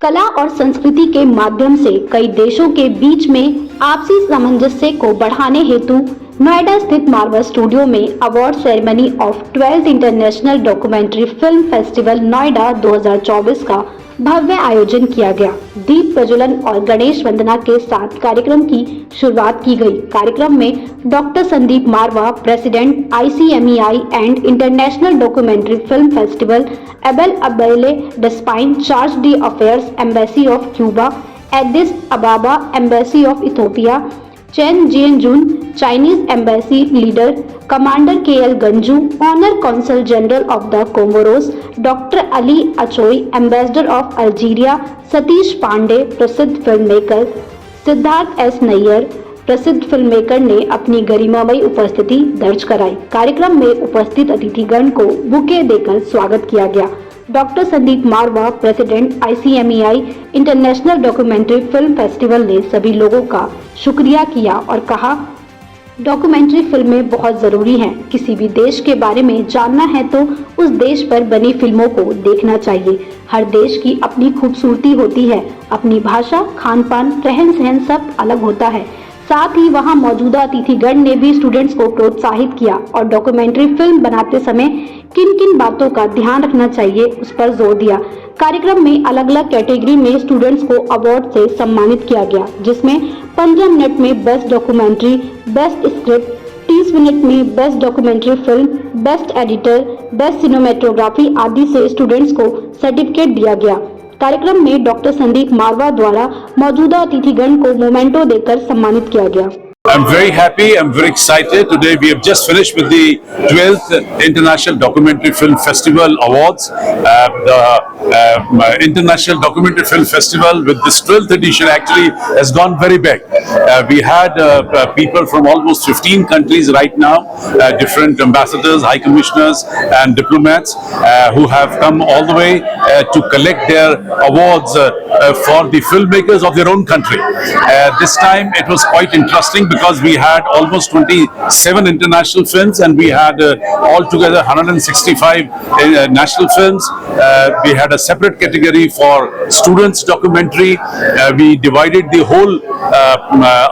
कला और संस्कृति के माध्यम से कई देशों के बीच में आपसी सामंजस्य को बढ़ाने हेतु नोएडा स्थित मार्वा स्टूडियो में award ceremony of 12th international Documentary Film festival Noida 2024 का भव्य आयोजन किया गया। दीप प्रज्वलन और गणेश वंदना के साथ कार्यक्रम की शुरुआत की गई। कार्यक्रम में doctor Sandeep Marwah, president ICMEI and International Documentary Film Festival, Abel Abele Despaigne, charge d' affaires, embassy of Cuba, Addis Ababa, embassy of Ethiopia, Chen Jianjun, Chinese embassy leader, commander KL Ganju, honour consul general of the Comoros, doctor Ali Achoi, ambassador of Algeria, Satish Pandey, प्रसिद्ध film maker, Siddharth S Nayar, प्रसिद्ध film maker ने अपनी गरिमामयी उपस्थिति दर्ज कराई। कार्यक्रम में उपस्थित अतिथिगण को बुके देकर स्वागत किया गया। Doctor Sandeep Marwah, president ICMEI International Documentary Film Festival ने सभी लोगों का शुक्रिया किया और कहा, डॉक्यूमेंट्री फिल्में बहुत जरूरी हैं। किसी भी देश के बारे में जानना है तो उस देश पर बनी फिल्मों को देखना चाहिए। हर देश की अपनी खूबसूरती होती है, अपनी भाषा, खान पान, रहन सहन सब अलग होता है। साथ ही वहां मौजूदा अतिथिगण ने भी स्टूडेंट्स को प्रोत्साहित किया और डॉक्यूमेंट्री फिल्म बनाते समय किन किन बातों का ध्यान रखना चाहिए उस पर जोर दिया। कार्यक्रम में अलग अलग कैटेगरी में स्टूडेंट्स को अवार्ड से सम्मानित किया गया, जिसमें 15 मिनट में best documentary, best script, 30 minute में best documentary film, best editor, best cinematography आदि से स्टूडेंट्स को सर्टिफिकेट दिया गया। कार्यक्रम में डॉक्टर संदीप मारवा द्वारा मौजूदा अतिथिगण को मोमेंटो देकर सम्मानित किया गया। I'm very happy, I'm very excited. Today we have just finished with the 12th International Documentary Film Festival Awards. The International Documentary Film Festival with this 12th edition actually has gone very big. We had people from almost 15 countries right now, different ambassadors, high commissioners and diplomats who have come all the way to collect their awards for the filmmakers of their own country. This time it was quite interesting because we had almost 27 international films and we had altogether 165 national films. We had a separate category for students documentary. We divided the whole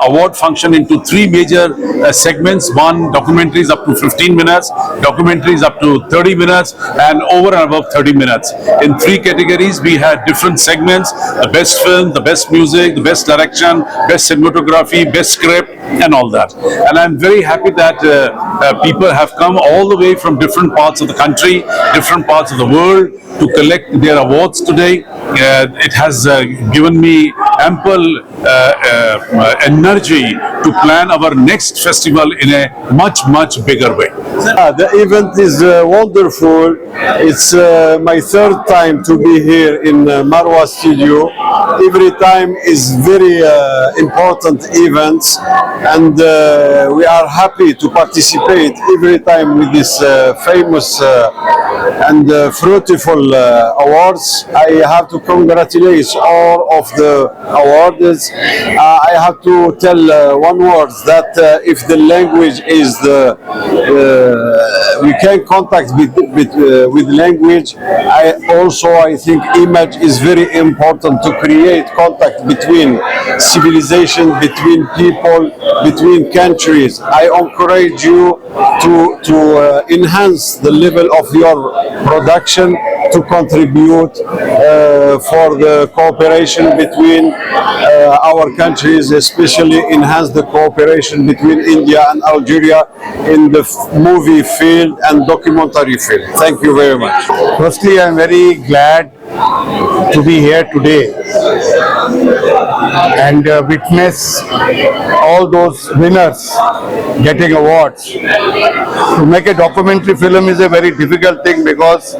award function into three major segments. One, documentaries up to 15 minutes, documentaries up to 30 minutes and over and above 30 minutes. In three categories we had different segments: the best film, the best music, the best direction, best cinematography, best script and all that. And I'm very happy that people have come all the way from different parts of the country, different parts of the world to collect their awards today. It has given me ample energy to plan our next festival in a much bigger way. The event is wonderful. It's my third time to be here in Marwa Studio. Every time is very important events and we are happy to participate every time with this famous and fruitful awards. I have to congratulate all of the awards. I have to tell one word that if the language is we can contact with language. I think image is very important to create contact between civilization, between people, between countries. I encourage you to enhance the level of your production, to contribute for the cooperation between our countries, especially enhance the cooperation between India and Algeria in the movie field and documentary field. Thank you very much. Firstly, I am very glad to be here today and witness all those winners getting awards. To make a documentary film is a very difficult thing because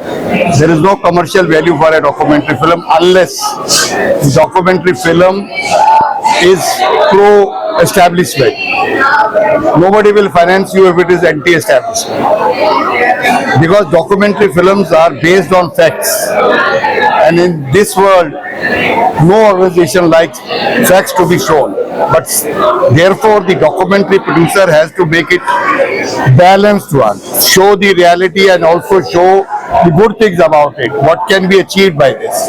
there is no commercial value for a documentary film unless the documentary film is pro-establishment. Nobody will finance you if it is anti-establishment. Because documentary films are based on facts. And in this world, no organization likes facts to be shown. But therefore, the documentary producer has to make it balanced one. Show the reality and also show the good things about it, what can be achieved by this.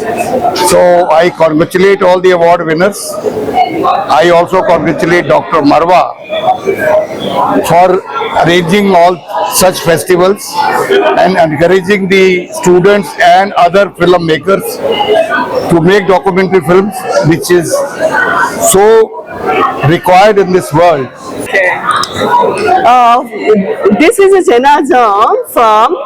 So I congratulate all the award winners. I also congratulate Dr. Marwa for arranging all such festivals and encouraging the students and other filmmakers to make documentary films, which is so required in this world. This is Jena Zhang from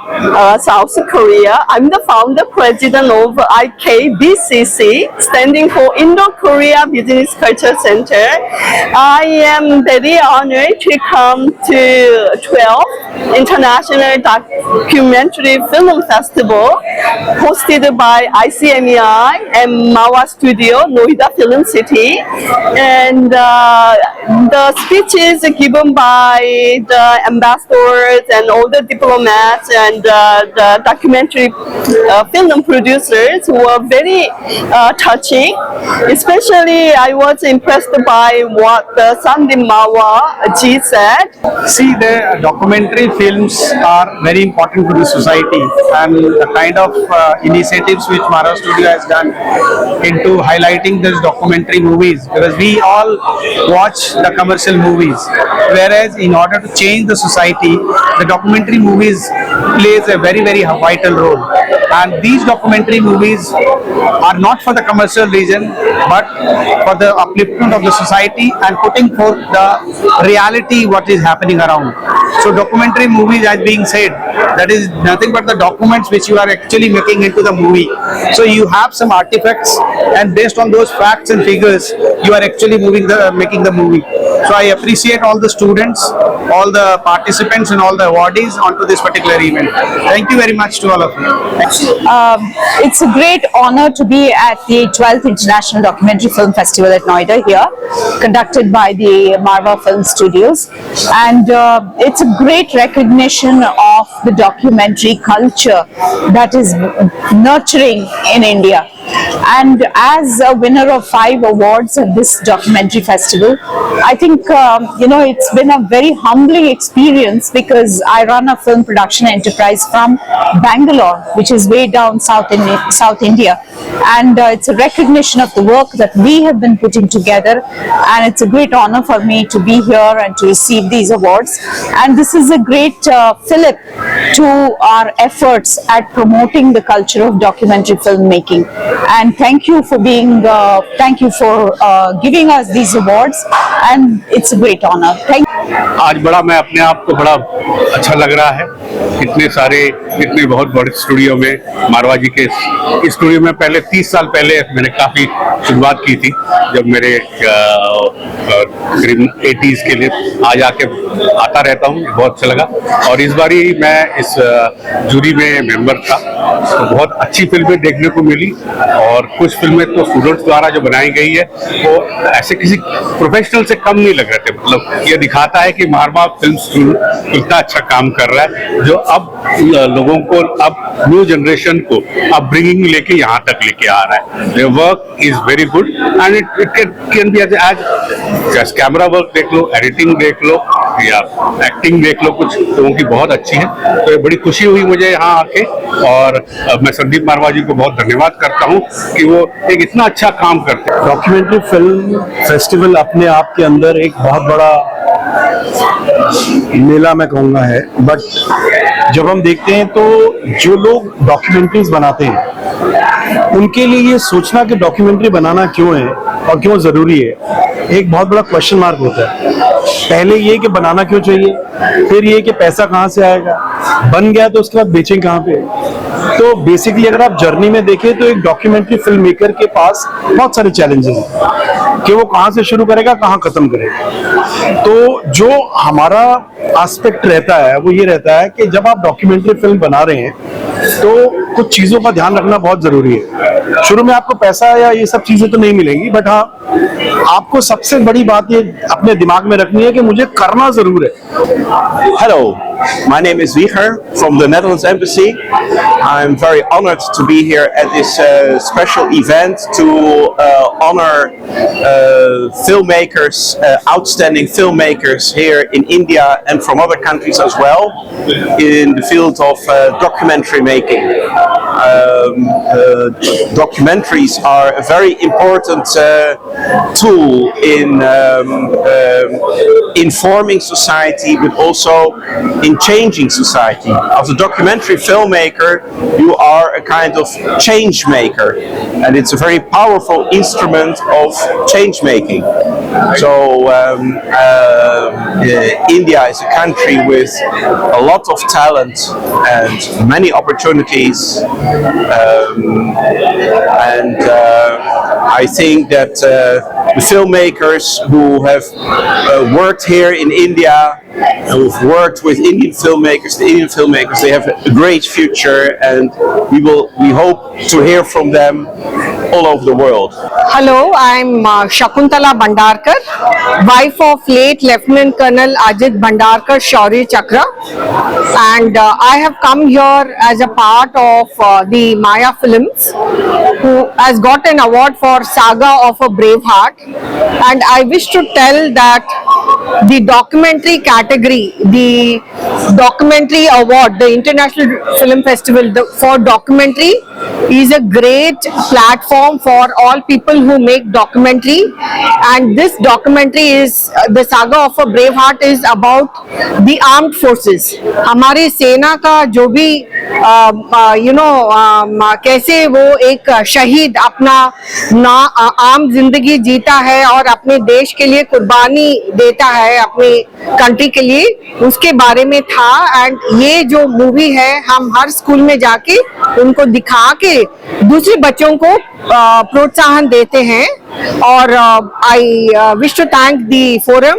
South Korea. I'm the founder president of IKBCC, standing for Indo-Korea Business Culture Center. I am very honored to come to 12th International Documentary Film Festival hosted by ICMEI and Mawa Studio, Noida Film City. And the speeches given by the ambassadors and all the diplomats and the documentary film producers were very touching. Especially, I was impressed by what Sandip Mawa ji said. See, the documentary films are very important to the society, and the kind of initiatives which Mara Studio has done into highlighting these documentary movies, because we all watch the commercial movies, whereas in order to change the society, the documentary movies plays a very vital role. And these documentary movies are not for the commercial reason, but for the upliftment of the society and putting forth the reality what is happening around. So documentary movies, as being said, that is nothing but the documents which you are actually making into the movie. So you have some artifacts, and based on those facts and figures, you are actually making the movie. So I appreciate all the students, all the participants and all the awardees onto this particular event. Thank you very much to all of you. It's a great honor to be at the 12th International Documentary Film Festival at Noida here, conducted by the Marwa Film Studios. And it's a great recognition of the documentary culture that is nurturing in India. And as a winner of 5 awards at this documentary festival, I think, it's been a very humbling experience, because I run a film production enterprise from Bangalore, which is way down South India. And it's a recognition of the work that we have been putting together. And it's a great honor for me to be here and to receive these awards. And this is a great fillip to our efforts at promoting the culture of documentary filmmaking. And thank you for giving us these awards, and it's a great honor. Thank you. आज बड़ा मैं अपने आप को बड़ा अच्छा लग रहा है, इतने बहुत बड़े स्टूडियो में, मारवा जी के स्टूडियो में पहले 30 साल पहले मैंने काफ़ी शुरुआत की थी, जब मेरे करीब 80s के लिए आज आके आता रहता हूँ, बहुत अच्छा लगा। और इस बारी मैं इस जूरी में मेंबर था, तो बहुत अच्छी फिल्में देखने को मिली, और कुछ फिल्में तो स्टूडेंट्स द्वारा जो बनाई गई है वो ऐसे किसी प्रोफेशनल से कम नहीं लग रहे थे। मतलब ये दिखाता है कि मारवा फिल्म स्टूडियो कितना अच्छा काम कर रहा है, जो अब लोगों को, अब न्यू जनरेशन को अब ब्रिंगिंग लेके यहाँ तक लेके आ रहा है। Their work is very good and it can be as camera work देख लो, एडिटिंग देख लो या एक्टिंग देख लो, कुछ लोगों की बहुत अच्छी है। तो ये बड़ी खुशी हुई मुझे यहाँ आके, और मैं संदीप मारवा जी को बहुत धन्यवाद करता हूँ कि वो एक इतना अच्छा काम करते हैं। डॉक्यूमेंट्री फिल्म फेस्टिवल अपने आप के अंदर एक बहुत बड़ा मेला मैं कहूँगा है, बट जब हम देखते हैं तो जो लोग डॉक्यूमेंट्रीज बनाते हैं उनके लिए ये सोचना कि डॉक्यूमेंट्री बनाना क्यों है और क्यों जरूरी है, एक बहुत बड़ा क्वेश्चन मार्क होता है। पहले ये कि बनाना क्यों चाहिए, फिर ये कि पैसा कहाँ से आएगा, बन गया तो उसके बाद बेचें कहाँ पे। तो बेसिकली अगर आप जर्नी में देखें तो एक डॉक्यूमेंट्री फिल्म मेकर के पास बहुत सारे चैलेंजेस हैं कि वो कहाँ से शुरू करेगा, कहाँ खत्म करेगा। तो जो हमारा एस्पेक्ट रहता है वो ये रहता है कि जब आप डॉक्यूमेंट्री फिल्म बना रहे हैं तो कुछ चीजों का ध्यान रखना बहुत जरूरी है। शुरू में आपको पैसा या ये सब चीजें तो नहीं मिलेंगी, बट हाँ आपको सबसे बड़ी बात ये अपने दिमाग में रखनी है कि मुझे करना जरूर है। Hello, My name is Wieger from the Netherlands Embassy. I'm very honored to be here at this special event to honor filmmakers, outstanding filmmakers here in India and from other countries as well in the field of documentary making. Documentaries are a very important tool in informing society, but also in changing society. As a documentary filmmaker, you are a kind of change maker, and it's a very powerful instrument of change making. So India is a country with a lot of talent and many opportunities, and I think that the filmmakers who have worked here in India, who've worked with Indian filmmakers, the Indian filmmakers, they have a great future, and we hope to hear from them all over the world. Hello, I'm Shakuntala Bhandarkar, wife of late Lieutenant Colonel Ajit Bhandarkar Shaurya Chakra, and I have come here as a part of the Maya Films, who has got an award for Saga of a Brave Heart, and I wish to tell that the documentary category, the documentary award, the International Film Festival for documentary is a great platform for all people who make documentary, and this documentary is the Saga of a Brave Heart is about the armed forces. हमारी सेना का जो भी कैसे वो एक शहीद अपना आम जिंदगी जीता है और अपने देश के लिए कुर्बानी देता है अपनी कंट्री के लिए, उसके बारे में था। एंड ये जो मूवी है हम हर स्कूल में जाके उनको दिखा के दूसरे बच्चों को प्रोत्साहन देते हैं, और I wish to thank the forum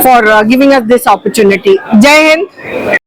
for giving us this opportunity. जय हिंद।